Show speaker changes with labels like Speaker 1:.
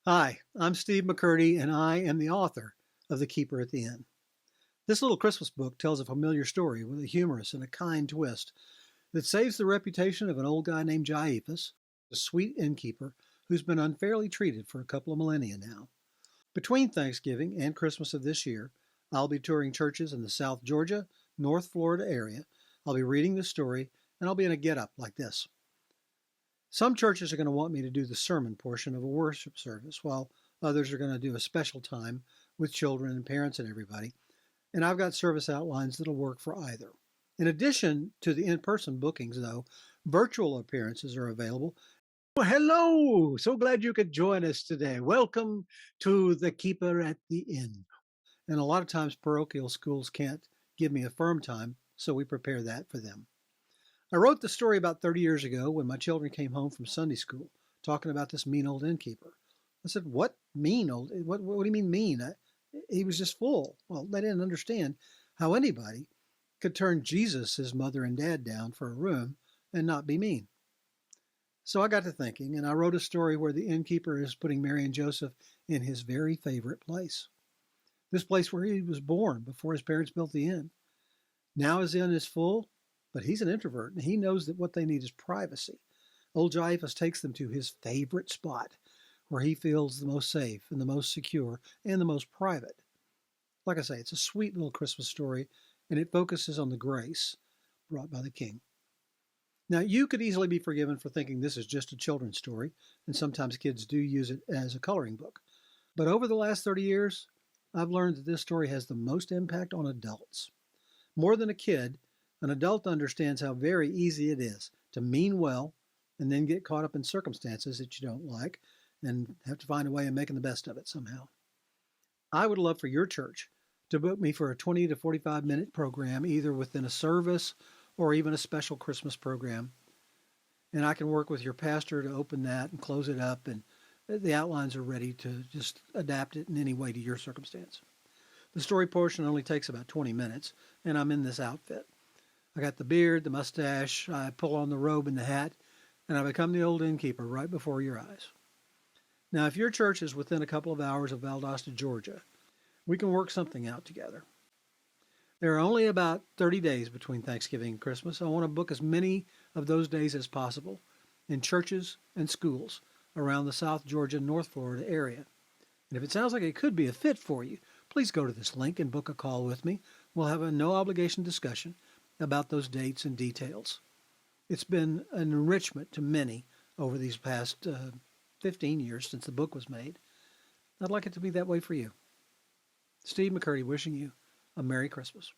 Speaker 1: Hi, I'm Steve McCurdy, and I am the author of The Keeper at the Inn. This little Christmas book tells a familiar story with a humorous and a kind twist that saves the reputation of an old guy named Jaifas, a sweet innkeeper who's been unfairly treated for a couple of millennia now. Between Thanksgiving and Christmas of this year, I'll be touring churches in the South Georgia, North Florida area. I'll be reading the story, and I'll be in a get-up like this. Some churches are going to want me to do the sermon portion of a worship service, while others are going to do a special time with children and parents and everybody. And I've got service outlines that'll work for either. In addition to the in-person bookings, though, virtual appearances are available. Well, hello! So glad you could join us today. Welcome to The Keeper at the Inn. And a lot of times parochial schools can't give me a firm time, so we prepare that for them. I wrote the story about 30 years ago when my children came home from Sunday school talking about this mean old innkeeper. I said, what mean old? What do you mean mean? He was just full. Well, they didn't understand how anybody could turn Jesus, his mother and dad, down for a room and not be mean. So I got to thinking, and I wrote a story where the innkeeper is putting Mary and Joseph in his very favorite place. This place where he was born before his parents built the inn. Now his inn is full, but he's an introvert, and he knows that what they need is privacy. Old Jaifas takes them to his favorite spot, where he feels the most safe and the most secure and the most private. Like I say, it's a sweet little Christmas story, and it focuses on the grace brought by the King. Now, you could easily be forgiven for thinking this is just a children's story, and sometimes kids do use it as a coloring book. But over the last 30 years, I've learned that this story has the most impact on adults. More than a kid, an adult understands how very easy it is to mean well and then get caught up in circumstances that you don't like and have to find a way of making the best of it somehow. I would love for your church to book me for a 20 to 45-minute program, either within a service or even a special Christmas program. And I can work with your pastor to open that and close it up, and the outlines are ready to just adapt it in any way to your circumstance. The story portion only takes about 20 minutes, and I'm in this outfit. I got the beard, the mustache, I pull on the robe and the hat, and I become the old innkeeper right before your eyes. Now, if your church is within a couple of hours of Valdosta, Georgia, we can work something out together. There are only about 30 days between Thanksgiving and Christmas. I want to book as many of those days as possible in churches and schools around the South Georgia, North Florida area. And if it sounds like it could be a fit for you, please go to this link and book a call with me. We'll have a no-obligation discussion about those dates and details. It's been an enrichment to many over these past 15 years since the book was made. I'd like it to be that way for you. Steve McCurdy wishing you a Merry Christmas.